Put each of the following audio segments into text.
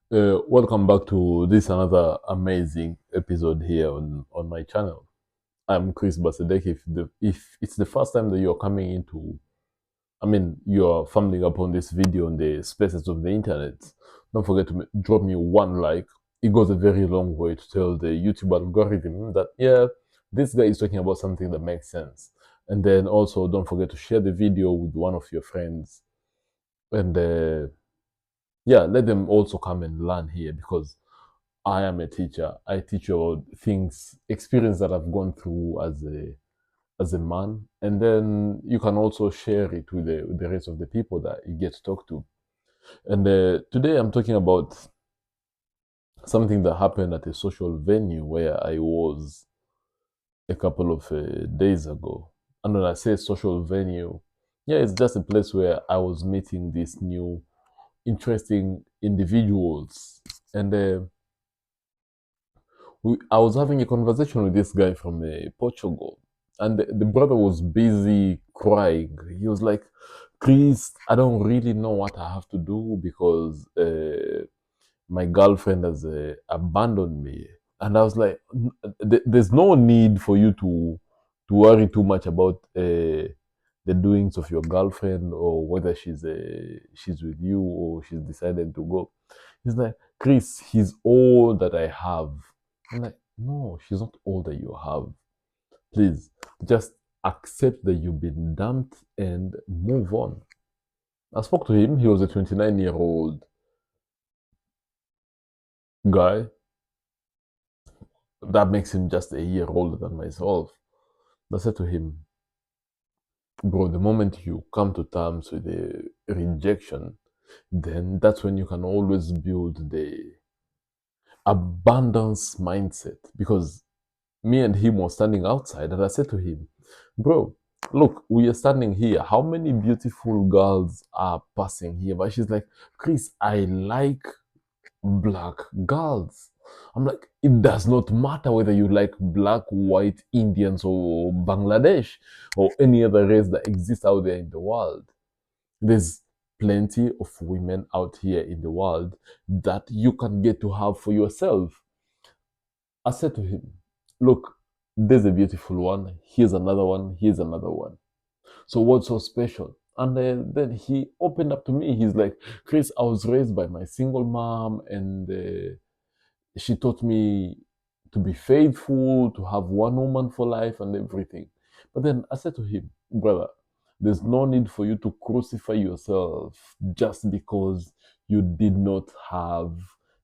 Welcome back to this another amazing episode here on my channel. I'm Chris Basadek. If it's the first time that you're coming into, you're fumbling upon this video on the spaces of the internet, don't forget to drop me one like. It goes a very long way to tell the YouTube algorithm that, yeah, this guy is talking about something that makes sense. And then also don't forget to share the video with one of your friends. And yeah, let them also come and learn here because I am a teacher. I teach you about things, experience that I've gone through as a man, and then you can also share it with the rest of the people that you get to talk to. And today I'm talking about something that happened at a social venue where I was a couple of days ago. And when I say social venue, yeah, it's just a place where I was meeting these new interesting individuals, and I was having a conversation with this guy from Portugal, and the brother was busy crying. He was like, "Chris, I don't really know what I have to do because my girlfriend has abandoned me." And I was like, There's no need for you to worry too much about the doings of your girlfriend or whether she's with you or she's decided to go." He's like, "Chris, he's all that I have." I'm like, "No, she's not all that you have. Please, just accept that you've been dumped and move on." I spoke to him. He was a 29-year-old guy. That makes him just a year older than myself. I said to him, "Bro, the moment you come to terms with the rejection, then that's when you can always build the abundance mindset." Because me and him were standing outside, and I said to him, "Bro, look, we are standing here. How many beautiful girls are passing here?" But she's like, "Chris, I like black girls." I'm like, "It does not matter whether you like black, white, Indians, or Bangladesh, or any other race that exists out there in the world. There's plenty of women out here in the world that you can get to have for yourself." I said to him, "Look, there's a beautiful one. Here's another one. Here's another one. So what's so special?" And then he opened up to me. He's like, "Chris, I was raised by my single mom, and she taught me to be faithful, to have one woman for life and everything." But then I said to him, "Brother, there's no need for you to crucify yourself just because you did not have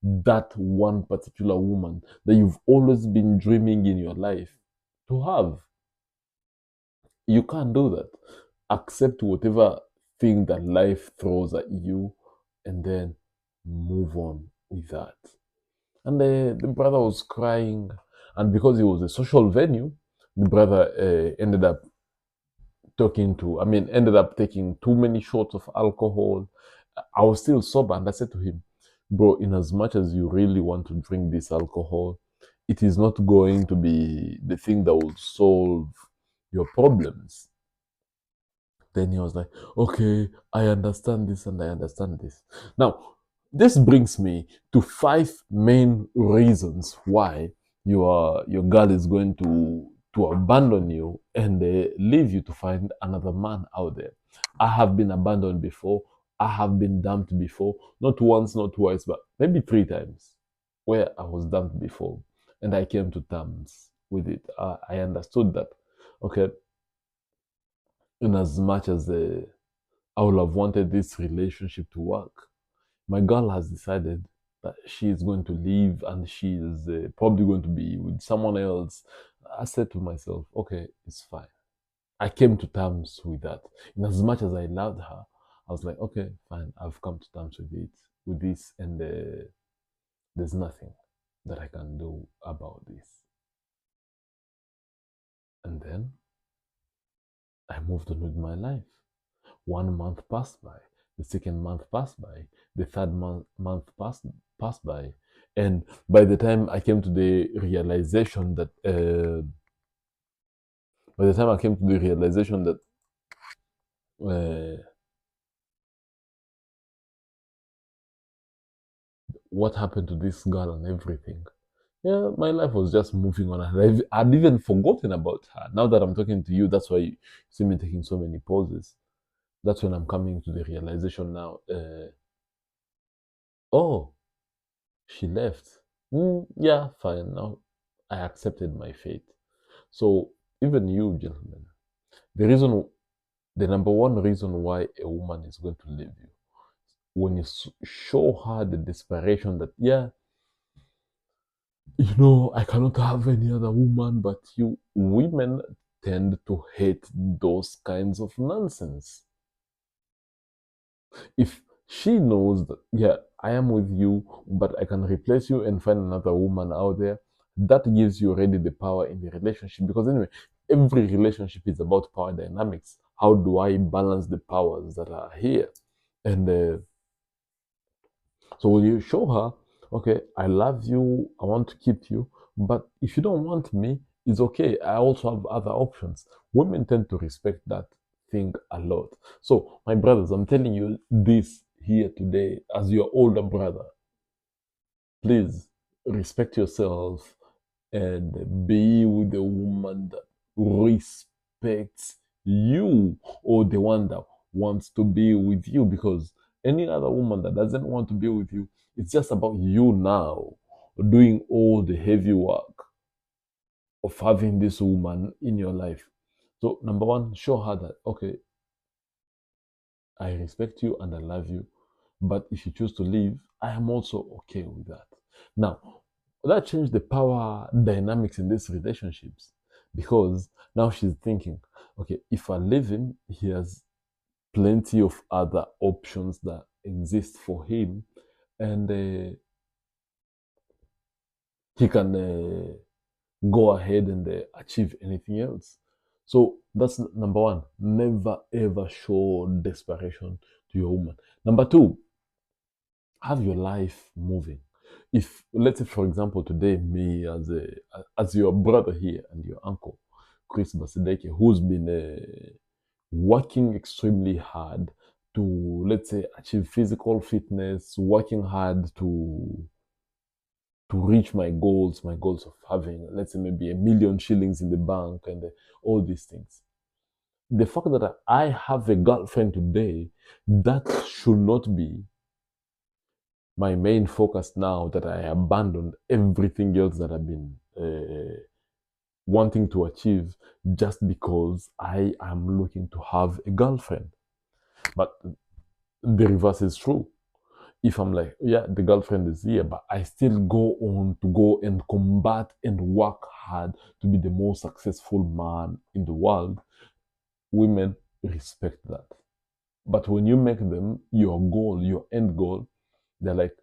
that one particular woman that you've always been dreaming in your life to have. You can't do that. Accept whatever thing that life throws at you and then move on with that." And the brother was crying. And because it was a social venue, the brother ended up taking too many shots of alcohol. I was still sober, and I said to him, "Bro, in as much as you really want to drink this alcohol, it is not going to be the thing that will solve your problems." Then he was like, "Okay, I understand this and I understand this." Now, this brings me to five main reasons why your girl is going to abandon you and leave you to find another man out there. I have been abandoned before. I have been dumped before. Not once, not twice, but maybe three times where I was dumped before. And I came to terms with it. I understood that, okay, in as much as I would have wanted this relationship to work, my girl has decided that she is going to leave and she is probably going to be with someone else. I said to myself, okay, it's fine. I came to terms with that. In as much as I loved her, I was like, okay, fine, I've come to terms with it, with this, and there's nothing that I can do about this. And then I moved on with my life. 1 month passed by, the second month passed by, the third month passed by, and by the time I came to the realization that by the time I came to the realization that uh, what happened to this girl and everything. Yeah, my life was just moving on. I'd even forgotten about her. Now that I'm talking to you, that's why you see me taking so many pauses. That's when I'm coming to the realization now. Oh, she left. Yeah, fine. Now I accepted my fate. So even you, gentlemen, the reason, the number one reason why a woman is going to leave you, when you show her the desperation that, yeah, I cannot have any other woman but you. Women tend to hate those kinds of nonsense. If she knows that, yeah, I am with you, but I can replace you and find another woman out there, that gives you already the power in the relationship. Because anyway, every relationship is about power dynamics. How do I balance the powers that are here? And so when you show her, okay, I love you, I want to keep you, but if you don't want me, it's okay. I also have other options. Women tend to respect that thing a lot. So, my brothers, I'm telling you this here today as your older brother. Please respect yourself and be with a woman that respects you, or the one that wants to be with you, because any other woman that doesn't want to be with you, it's just about you now doing all the heavy work of having this woman in your life. So number one, show her that, okay, I respect you and I love you, but if you choose to leave, I am also okay with that. Now, that changed the power dynamics in these relationships, because now she's thinking, okay, if I leave him, he has plenty of other options that exist for him, and he can go ahead and achieve anything else. So that's number one. Never ever show desperation to your woman. Number two, have your life moving. If, let's say, for example, today, me as your brother here and your uncle, Chris Basideke, who's been working extremely hard to, let's say, achieve physical fitness, working hard to reach my goals of having, let's say, maybe 1 million shillings in the bank, and all these things. The fact that I have a girlfriend today, that should not be my main focus now that I abandoned everything else that I've been wanting to achieve, just because I am looking to have a girlfriend. But the reverse is true. If I'm like, yeah, the girlfriend is here, but I still go on to go and combat and work hard to be the most successful man in the world, women respect that. But when you make them your goal, your end goal, they're like,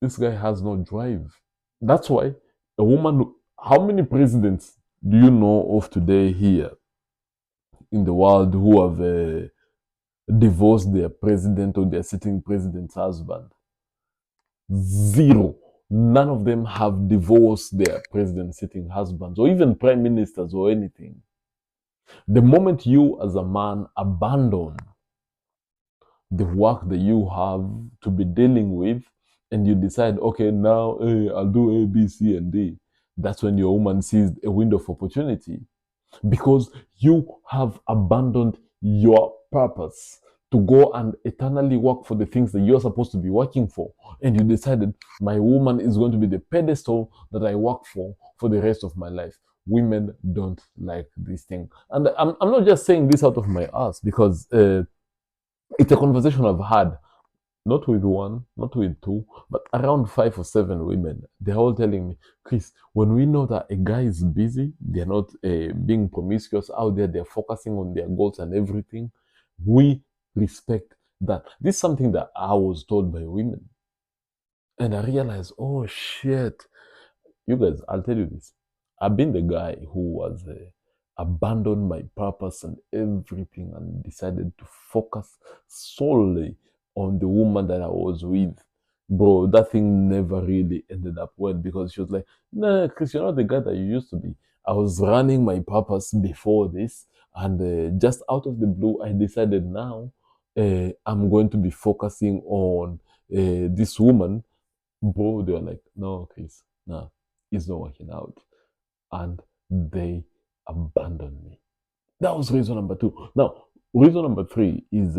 this guy has no drive. That's why a woman, how many presidents do you know of today here in the world who have divorced their president or their sitting president's husband? Zero. None of them have divorced their president sitting husbands or even prime ministers or anything. The moment you, as a man, abandon the work that you have to be dealing with, and you decide, okay, now hey, I'll do A, B, C, and D, that's when your woman sees a window of opportunity, because you have abandoned your purpose to go and eternally work for the things that you're supposed to be working for. And you decided, my woman is going to be the pedestal that I work for the rest of my life. Women don't like this thing. And I'm not just saying this out of my ass, because it's a conversation I've had, not with one, not with two, but around 5 or 7 women. They're all telling me, Chris, when we know that a guy is busy, they're not being promiscuous out there, they're focusing on their goals and everything, we respect that. This is something that I was told by women. And I realized, oh shit, you guys, I'll tell you this. I've been the guy who was abandoned my purpose and everything and decided to focus solely on the woman that I was with. Bro, that thing never really ended up well, because she was like, nah, Chris, you're not the guy that you used to be. I was running my purpose before this, and just out of the blue, I decided now I'm going to be focusing on this woman, bro, they were like, no, Chris, nah, it's not working out. And they abandoned me. That was reason number two. Now, reason number three is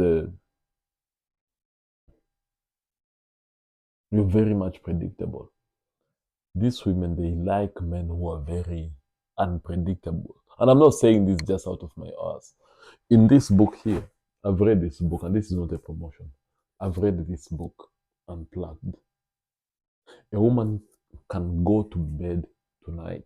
you're very much predictable. These women, they like men who are very unpredictable. And I'm not saying this just out of my ass. In this book here, I've read this book, and this is not a promotion. I've read this book Unplugged. A woman can go to bed tonight,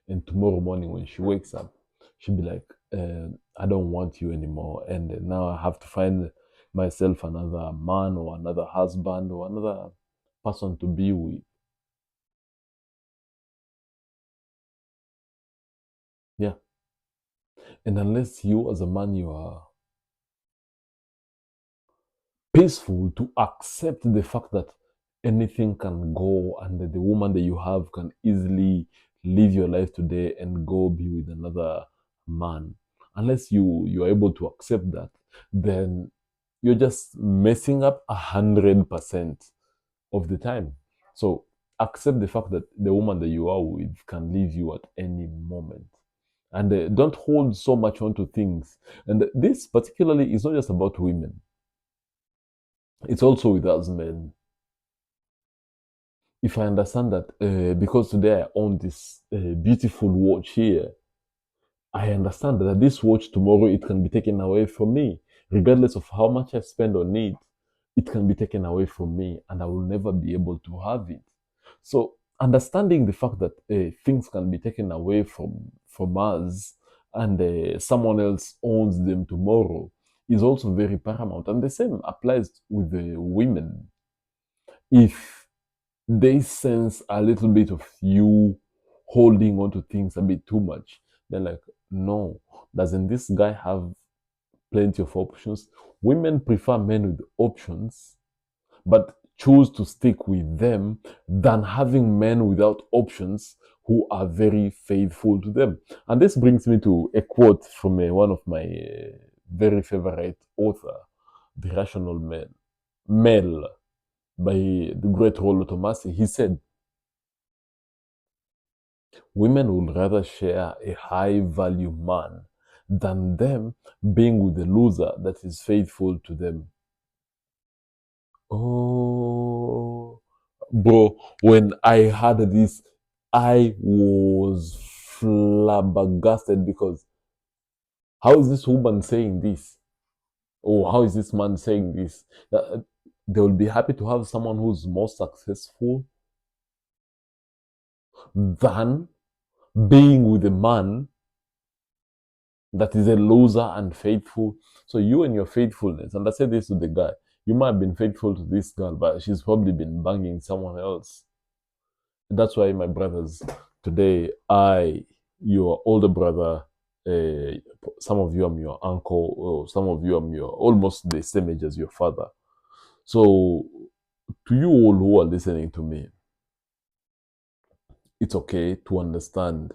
and tomorrow morning when she wakes up, she'll be like, I don't want you anymore. And now I have to find myself another man or another husband or another person to be with. Yeah. And unless you as a man, you are peaceful to accept the fact that anything can go and that the woman that you have can easily live your life today and go be with another man, unless you're able to accept that, then you're just messing up 100% of the time. So accept the fact that the woman that you are with can leave you at any moment, and don't hold so much on to things. And this particularly is not just about women, it's also with us men. If I understand that, because today I own this beautiful watch here, I understand that this watch tomorrow it can be taken away from me, regardless of how much I spend on it. It can be taken away from me, and I will never be able to have it. So, understanding the fact that things can be taken away from us, and someone else owns them tomorrow, is also very paramount. And the same applies with the women. If they sense a little bit of you holding on to things a bit too much, they're like, no, doesn't this guy have plenty of options? Women prefer men with options, but choose to stick with them than having men without options who are very faithful to them. And this brings me to a quote from one of my very favorite author, The Rational Man, Male, by the great Rollo Tomassi. He said, women would rather share a high value man than them being with a loser that is faithful to them. Oh, bro, when I heard this, I was flabbergasted because how is this woman saying this? Or how is this man saying this? That they will be happy to have someone who's more successful than being with a man that is a loser and faithful. So you and your faithfulness, and I said this to the guy, you might have been faithful to this girl, but she's probably been banging someone else. That's why, my brothers, today your older brother, uh, some of you I'm your uncle, or some of you I'm your almost the same age as your father. So to you all who are listening to me, it's okay to understand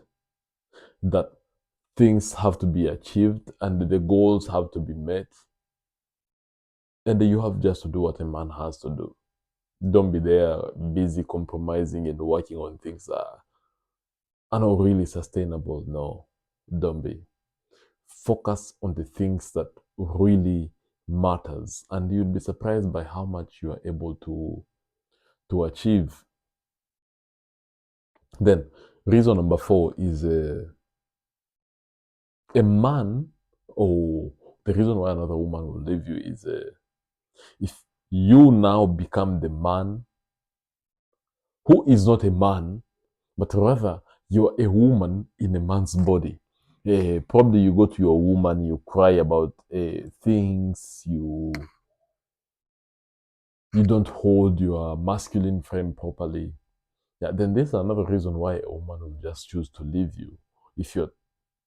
that things have to be achieved and the goals have to be met, and you have just to do what a man has to do. Don't be there busy compromising and working on things that are not really sustainable. No, don't be. Focus on the things that really matters, and you'll be surprised by how much you are able to achieve. Then reason number four is a man, or the reason why another woman will leave you is if you now become the man who is not a man, but rather you're a woman in a man's body. Probably you go to your woman, you cry about things, you don't hold your masculine frame properly. Yeah, then there's another reason why a woman will just choose to leave you. If you're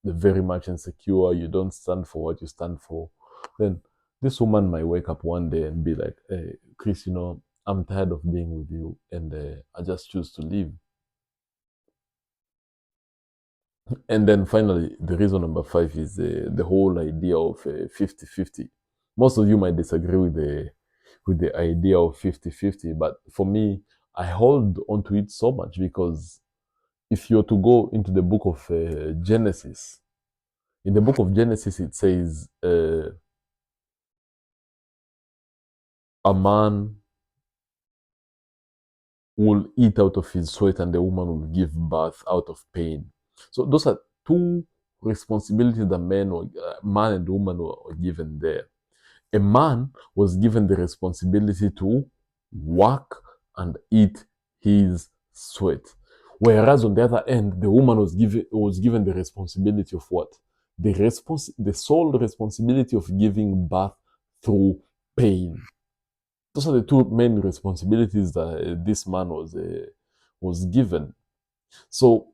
very much insecure, you don't stand for what you stand for, then this woman might wake up one day and be like, hey, Chris, I'm tired of being with you, and I just choose to leave. And then finally, the reason number five is the whole idea of 50-50. Most of you might disagree with the idea of 50-50. But for me, I hold onto it so much because if you're to go into the book of Genesis, in the book of Genesis, it says a man will eat out of his sweat and the woman will give birth out of pain. So those are two responsibilities that man and woman were given there. A man was given the responsibility to work and eat his sweat. Whereas on the other end, the woman was given the responsibility of what? The sole responsibility of giving birth through pain. Those are the two main responsibilities that this man was given. So,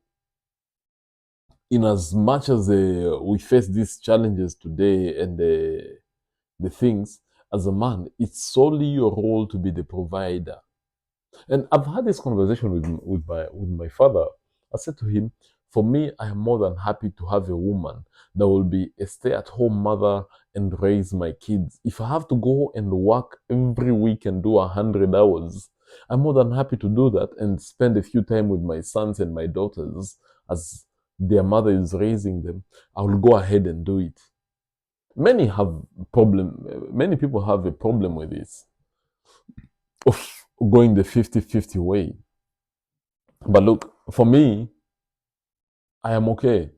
in as much as we face these challenges today and the things, as a man, it's solely your role to be the provider. And I've had this conversation with my father. I said to him, for me, I am more than happy to have a woman that will be a stay-at-home mother and raise my kids. If I have to go and work every week and do 100 hours, I'm more than happy to do that and spend a few time with my sons and my daughters as their mother is raising them. I will go ahead and do it. Many people have a problem with this, of going the 50-50 way. But look, for me, I am okay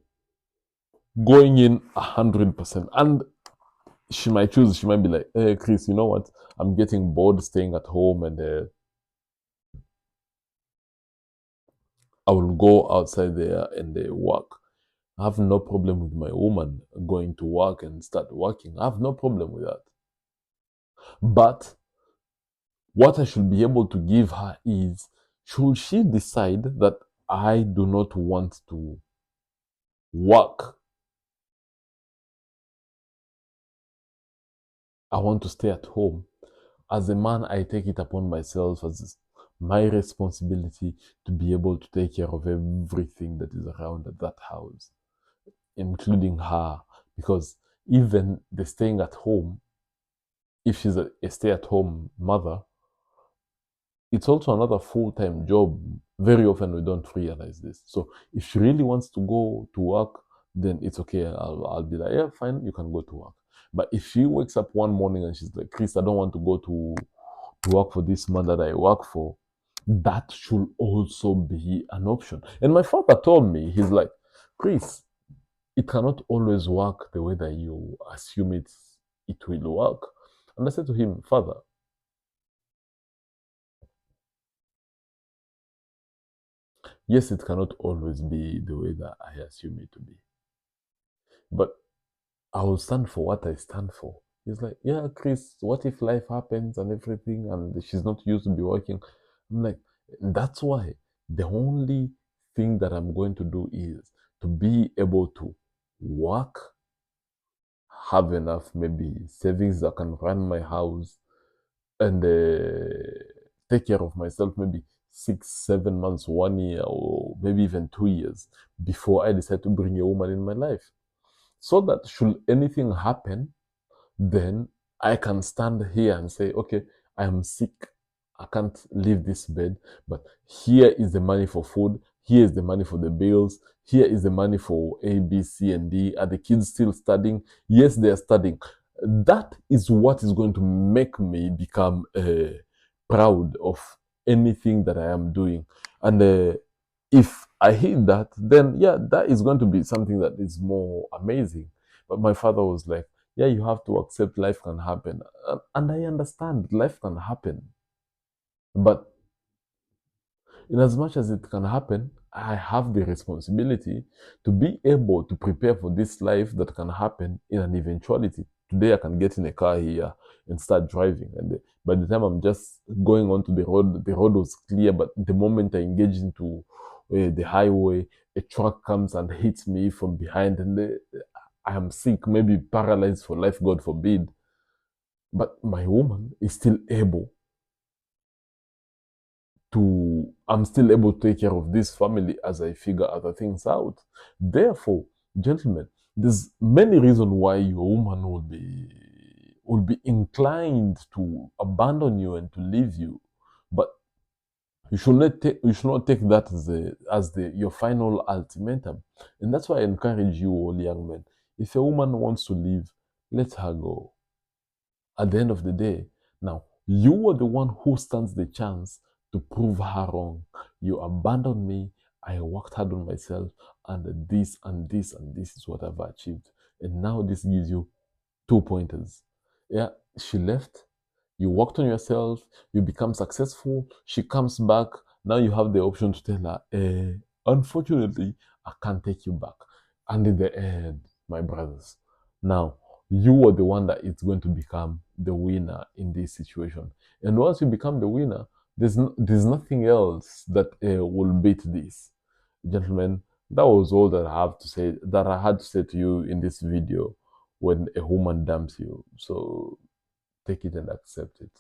going in 100%. And she might choose, she might be like, hey, Chris, you know what? I'm getting bored staying at home and I will go outside there and work. I have no problem with my woman going to work and start working. I have no problem with that. But what I should be able to give her is, should she decide that I do not want to work, I want to stay at home, as a man, I take it upon myself as my responsibility to be able to take care of everything that is around that house, including her. Because even the staying at home, if she's a stay-at-home mother, it's also another full-time job. Very often we don't realize this. So if she really wants to go to work, then it's okay. I'll be like, yeah, fine, you can go to work. But if she wakes up one morning and she's like, Chris, I don't want to go to work for this man that I work for, that should also be an option. And my father told me, he's like, Chris, it cannot always work the way that you assume it will work. And I said to him, Father, yes, it cannot always be the way that I assume it to be. But I will stand for what I stand for. He's like, yeah, Chris, what if life happens and everything and she's not used to be working? I'm like, that's why the only thing that I'm going to do is to be able to work, have enough maybe savings that can run my house, and take care of myself maybe 6, 7 months, 1 year, or maybe even 2 years before I decide to bring a woman in my life. So that should anything happen, then I can stand here and say, okay, I am sick. I can't leave this bed, but here is the money for food. Here is the money for the bills. Here is the money for A, B, C, and D. Are the kids still studying? Yes, they are studying. That is what is going to make me become proud of anything that I am doing. And if I hit that, then yeah, that is going to be something that is more amazing. But my father was like, yeah, you have to accept life can happen. And I understand life can happen. But in as much as it can happen, I have the responsibility to be able to prepare for this life that can happen in an eventuality. Today I can get in a car here and start driving. And by the time I'm just going onto the road was clear. But the moment I engage into the highway, a truck comes and hits me from behind, and I am sick, maybe paralyzed for life, God forbid. But my woman is still able I'm still able to take care of this family as I figure other things out. Therefore, gentlemen, there's many reasons why your woman will be inclined to abandon you and to leave you. But you should not take that as the your final ultimatum. And that's why I encourage you, all young men. If a woman wants to leave, let her go. At the end of the day, now you are the one who stands the chance to prove her wrong. You abandoned me, I worked hard on myself, and this and this and this is what I've achieved. And now this gives you 2 pointers. Yeah, she left, you worked on yourself, you become successful, she comes back. Now you have the option to tell her, unfortunately, I can't take you back. And in the end, my brothers, now you are the one that is going to become the winner in this situation. And once you become the winner, there's nothing else that will beat this. Gentlemen, that was all that I have to say, that I had to say to you in this video when a woman dumps you. So take it and accept it.